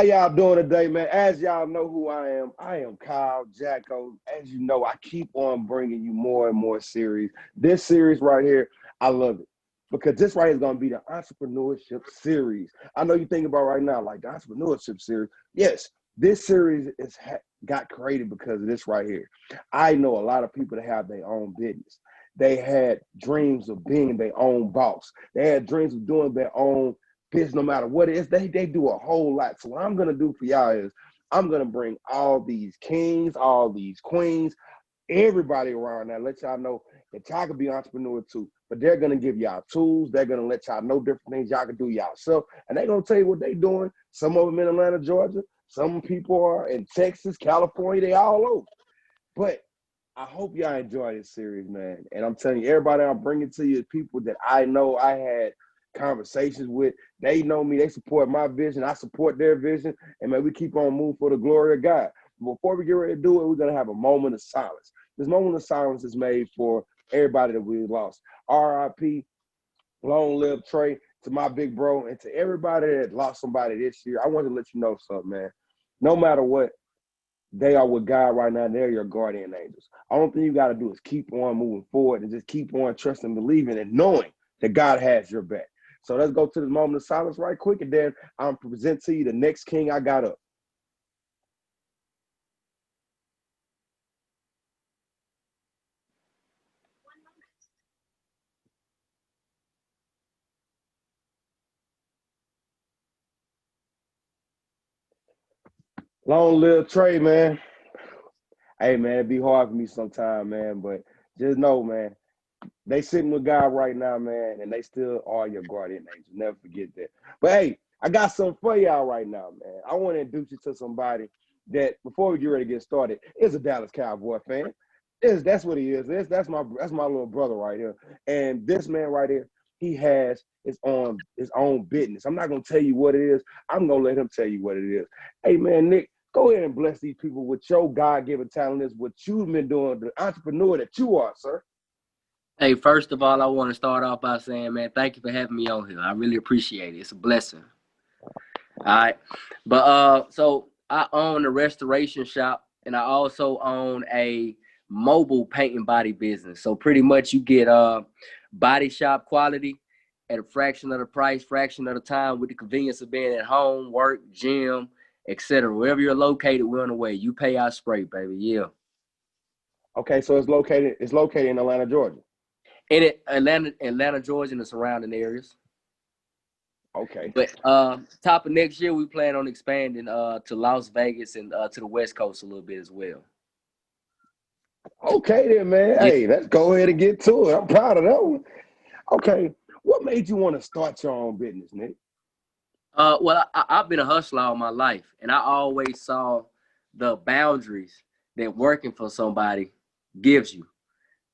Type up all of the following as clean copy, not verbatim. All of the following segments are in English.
y'all doing today, man? As y'all know who I am Kyle Jacko. As you know, I keep on bringing you more and more series. This series right here, I love it because this right here is going to be the entrepreneurship series. I know you're thinking about right now, like the entrepreneurship series. Yes, this series got created because of this right here. I know a lot of people that have their own business. They had dreams of being their own boss. They had dreams of doing their own business, no matter what it is. They do a whole lot. So what I'm gonna do for y'all is I'm gonna bring all these kings, all these queens, everybody around now, let y'all know that y'all can be entrepreneur too. But they're gonna give y'all tools. They're gonna let y'all know different things y'all can do yourself, and they're gonna tell you what they're doing. Some of them in Atlanta, Georgia. Some people are in Texas, California. They all over. But I hope y'all enjoy this series, man. And I'm telling you, everybody I'm bringing to you is people that I know I had conversations with. They know me. They support my vision. I support their vision. And, man, we keep on moving for the glory of God. Before we get ready to do it, we're going to have a moment of silence. This moment of silence is made for everybody that we lost. R.I.P., LongLiveTre, to my big bro, and to everybody that lost somebody this year. I want to let you know something, man. No matter what, they are with God right now. They're your guardian angels. All thing you got to do is keep on moving forward and just keep on trusting, believing, and knowing that God has your back. So let's go to this moment of silence right quick, and then I'm present to you the next king I got up. Long live Trey, man. Hey, man, it be hard for me sometimes, man, but just know, man, they sitting with God right now, man, and they still are your guardian angels. Never forget that. But hey, I got something for y'all right now, man. I want to introduce you to somebody that, before we get ready to get started, is a Dallas Cowboy fan. That's what he is. That's my little brother right here. And this man right here, he has his own business. I'm not gonna tell you what it is. I'm gonna let him tell you what it is. Hey, man, Nick, go ahead and bless these people with your God-given talent. Is what you've been doing, the entrepreneur that you are, sir. Hey, first of all, I want to start off by saying, man, thank you for having me on here. I really appreciate it. It's a blessing. All right. But so I own a restoration shop, and I also own a mobile paint and body business. So pretty much you get body shop quality at a fraction of the price, fraction of the time, with the convenience of being at home, work, gym, etc. Wherever you're located, we're on the way. You pay our spray, baby. Yeah. Okay, so it's located in Atlanta, Georgia. In Atlanta, Georgia, and the surrounding areas. Okay. But top of next year, we plan on expanding to Las Vegas and to the West Coast a little bit as well. Okay then, man. Yeah. Hey, let's go ahead and get to it. I'm proud of that one. Okay. What made you want to start your own business, Nick? Well, I've been a hustler all my life, and I always saw the boundaries that working for somebody gives you.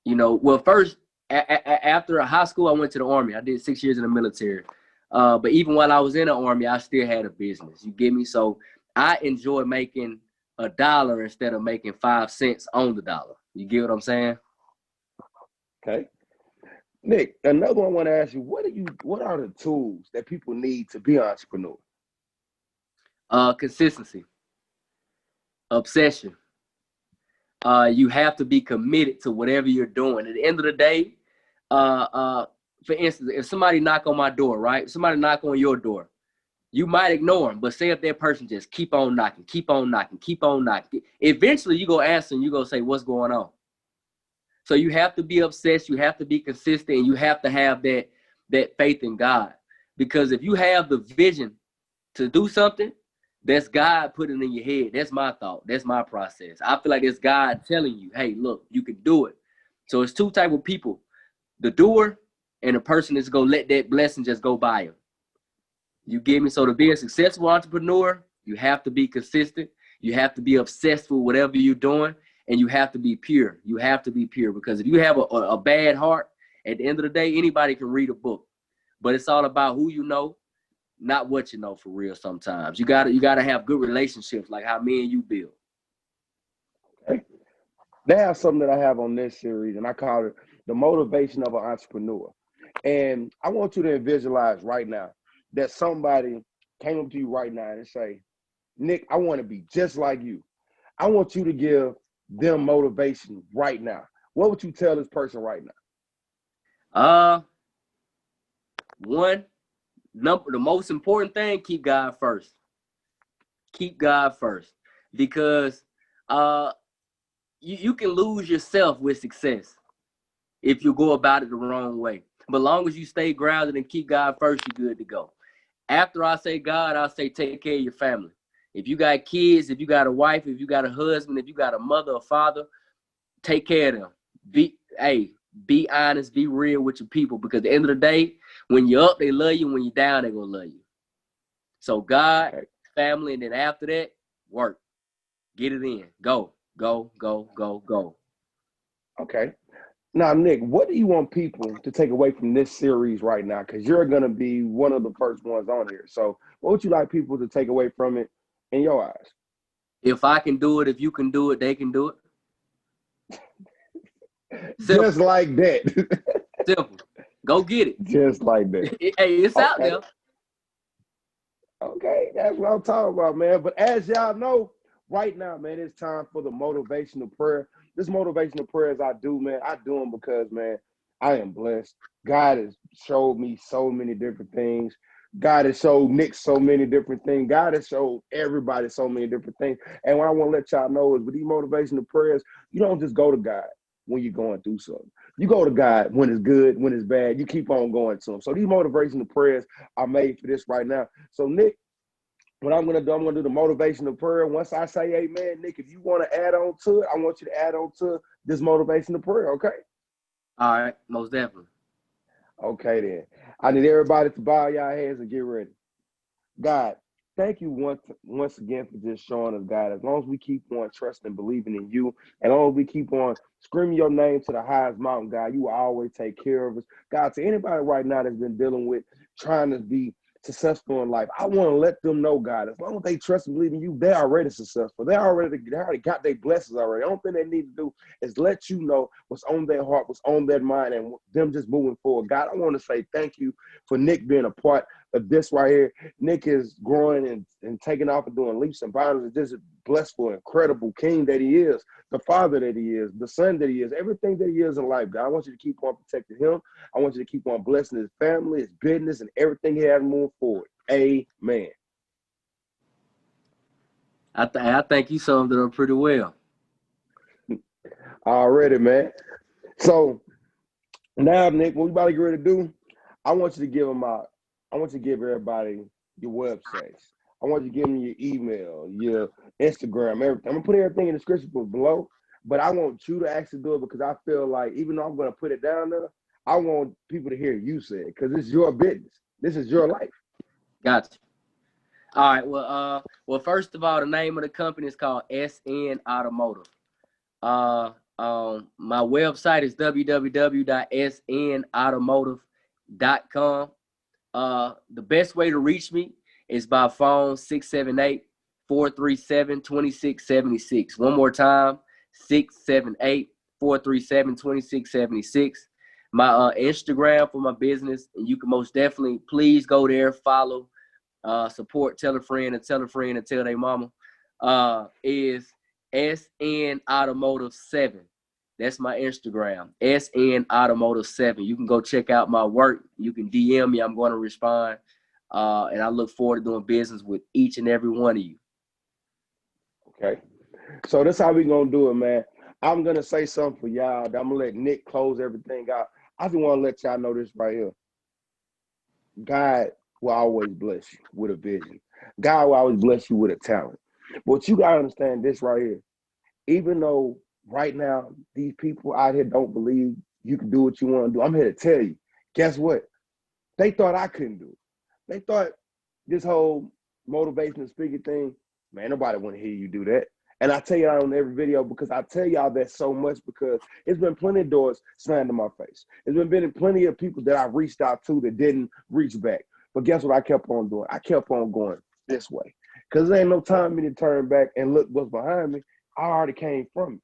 You know, well, first, after high school, I went to the Army. I did 6 years in the military. But even while I was in the Army, I still had a business. You get me? So I enjoy making a dollar instead of making 5 cents on the dollar. You get what I'm saying? Okay. Nick, another one I want to ask you, what are the tools that people need to be an entrepreneur? Consistency, obsession. You have to be committed to whatever you're doing. At the end of the day, for instance, if somebody knock on my door, right? Somebody knock on your door, you might ignore them, but say if that person just keep on knocking, keep on knocking, keep on knocking, eventually you go answer and you go say, what's going on? So you have to be obsessed, you have to be consistent, and you have to have that faith in God. Because if you have the vision to do something, that's God putting in your head. That's my thought. That's my process. I feel like it's God telling you, hey, look, you can do it. So it's two type of people, the doer and the person that's going to let that blessing just go by him. You get me? So to be a successful entrepreneur, you have to be consistent. You have to be obsessed with whatever you're doing, and you have to be pure. You have to be pure, because if you have a bad heart, at the end of the day, anybody can read a book, but it's all about who you know, not what you know, for real. Sometimes you gotta have good relationships, like how me and you build. Okay. They have something that I have on this series, and I call it the motivation of an entrepreneur. And I want you to visualize right now that somebody came up to you right now and say, Nick, I want to be just like you. I want you to give them motivation right now. What would you tell this person right now? One, the most important thing, keep God first. Keep God first. Because you can lose yourself with success if you go about it the wrong way. But long as you stay grounded and keep God first, you're good to go. After I say God, I'll say take care of your family. If you got kids, if you got a wife, if you got a husband, if you got a mother or father, take care of them. Be honest, be real with your people, because at the end of the day, when you're up, they love you. When you're down, they're going to love you. So God, family, and then after that, work. Get it in. Go, go, go, go, go. Okay. Now, Nick, what do you want people to take away from this series right now? Because you're going to be one of the first ones on here. So what would you like people to take away from it in your eyes? If I can do it, if you can do it, they can do it. Simple. Just like that. Simple. Go get it. Just like that. Hey, it's out there. Okay, that's what I'm talking about, man. But as y'all know, right now, man, it's time for the motivational prayer. This motivational prayers I do, man, I do them because, man, I am blessed. God has showed me so many different things. God has showed Nick so many different things. God has showed everybody so many different things. And what I want to let y'all know is with these motivational prayers, you don't just go to God when you're going through something. You go to God when it's good, when it's bad. You keep on going to him. So these motivational prayers are made for this right now. So, Nick, what I'm going to do the motivational prayer. Once I say amen, Nick, if you want to add on to it, I want you to add on to this motivational prayer, okay? All right, most definitely. Okay, then. I need everybody to bow your heads and get ready. God, thank you once again for just showing us, God. As long as we keep on trusting and believing in you, and as long as we keep on screaming your name to the highest mountain, God, you will always take care of us. God, to anybody right now that's been dealing with trying to be successful in life, I want to let them know, God, as long as they trust and believe in you, they're already successful. They already got their blessings already. The only thing they need to do is let you know what's on their heart, what's on their mind, and them just moving forward. God, I want to say thank you for Nick being a part of this right here. Nick is growing and taking off and doing leaps and bounds, and just blessful, incredible king that he is, the father that he is, the son that he is, everything that he is in life. God, I want you to keep on protecting him. I want you to keep on blessing his family, his business, and everything he has moving forward. Amen. I think you summed it up pretty well. Already, man. So now, Nick, what we about to get ready to do, I want you to give everybody your websites. I want you to give them your email, your Instagram, everything. I'm gonna put everything in the description below, but I want you to actually do it because I feel like even though I'm gonna put it down there, I want people to hear you say it because it's your business. This is your life. Gotcha. All right. Well, first of all, the name of the company is called SN Automotive. My website is www.snautomotive.com. The best way to reach me is by phone 678-437-2676. One more time, 678-437-2676. My Instagram for my business, and you can most definitely please go there, follow, support, tell a friend and tell a friend and tell their mama, is SN Automotive 7. That's my Instagram, SN Automotive 7. You can go check out my work. You can DM me. I'm going to respond. And I look forward to doing business with each and every one of you. Okay. So that's how we going to do it, man. I'm going to say something for y'all. I'm going to let Nick close everything out. I just want to let y'all know this right here. God will always bless you with a vision. God will always bless you with a talent. But you got to understand this right here. Even though right now these people out here don't believe you can do what you want to do, I'm here to tell you, guess what? They thought I couldn't do it. They thought this whole motivational speaking thing, man, nobody want to hear you do that. And I tell you that on every video because I tell y'all that so much because it's been plenty of doors slammed in my face. It's been plenty of people that I reached out to that didn't reach back. But guess what I kept on doing? I kept on going this way because there ain't no time for me to turn back and look what's behind me. I already came from it.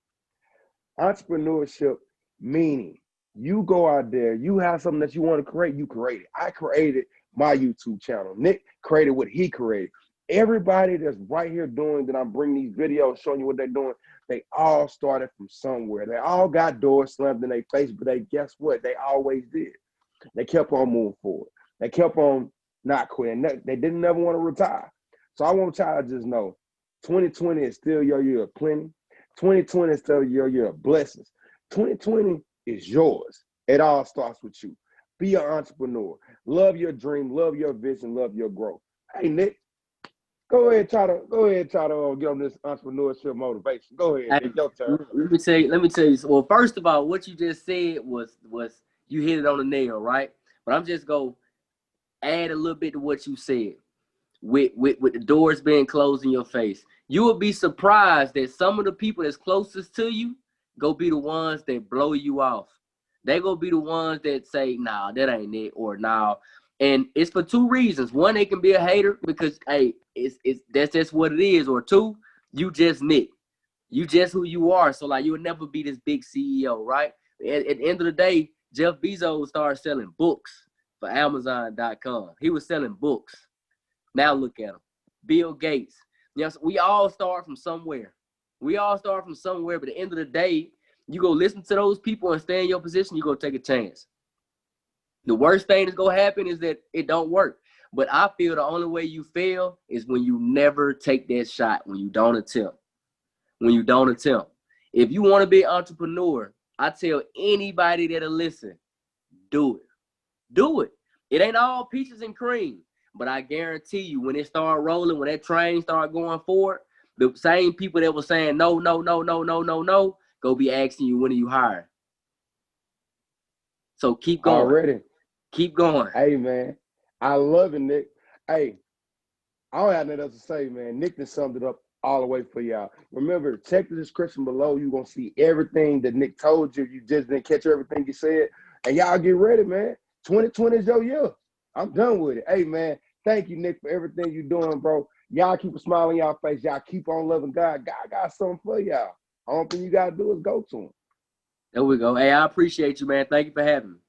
Entrepreneurship meaning you go out there, you have something that you want to create, you create it. I created my YouTube channel. Nick created what he created. Everybody that's right here doing that, I'm bringing these videos showing you what they're doing. They all started from somewhere. They all got doors slammed in their face, but they guess what? They always did. They kept on moving forward. They kept on not quitting. They didn't never want to retire. So I want y'all to just know 2020 is still your year of plenty. 2020 is still your year of blessings. 2020 is yours. It all starts with you. Be an entrepreneur. Love your dream, love your vision, love your growth. Hey, Nick, go ahead, try to get on this entrepreneurship motivation. Go ahead, Nick, your turn. Let me tell you. Well, first of all, what you just said was you hit it on the nail, right? But I'm just gonna add a little bit to what you said. With the doors being closed in your face, you will be surprised that some of the people that's closest to you go be the ones that blow you off. They go be the ones that say, "Nah, that ain't it," or "Nah." And it's for two reasons. One, they can be a hater because, hey, that's just what it is. Or two, you just Nick. You just who you are. So like you'll never be this big CEO, right? At the end of the day, Jeff Bezos started selling books for Amazon.com. He was selling books. Now look at him. Bill Gates. You know, we all start from somewhere. We all start from somewhere, but at the end of the day, you go listen to those people and stay in your position, you go take a chance. The worst thing that's gonna happen is that it don't work. But I feel the only way you fail is when you never take that shot, when you don't attempt. When you don't attempt. If you want to be an entrepreneur, I tell anybody that'll listen, do it. Do it. It ain't all peaches and cream. But I guarantee you, when it start rolling, when that train start going forward, the same people that were saying no, go be asking you, when are you hiring? So keep going. Already. Keep going. Hey, man. I love it, Nick. Hey, I don't have nothing else to say, man. Nick just summed it up all the way for y'all. Remember, check the description below. You're going to see everything that Nick told you. You just didn't catch everything he said. And y'all get ready, man. 2020 is your year. I'm done with it. Hey, man, thank you, Nick, for everything you're doing, bro. Y'all keep a smile on y'all face. Y'all keep on loving God. God got something for y'all. All thing you got to do is go to him. There we go. Hey, I appreciate you, man. Thank you for having me.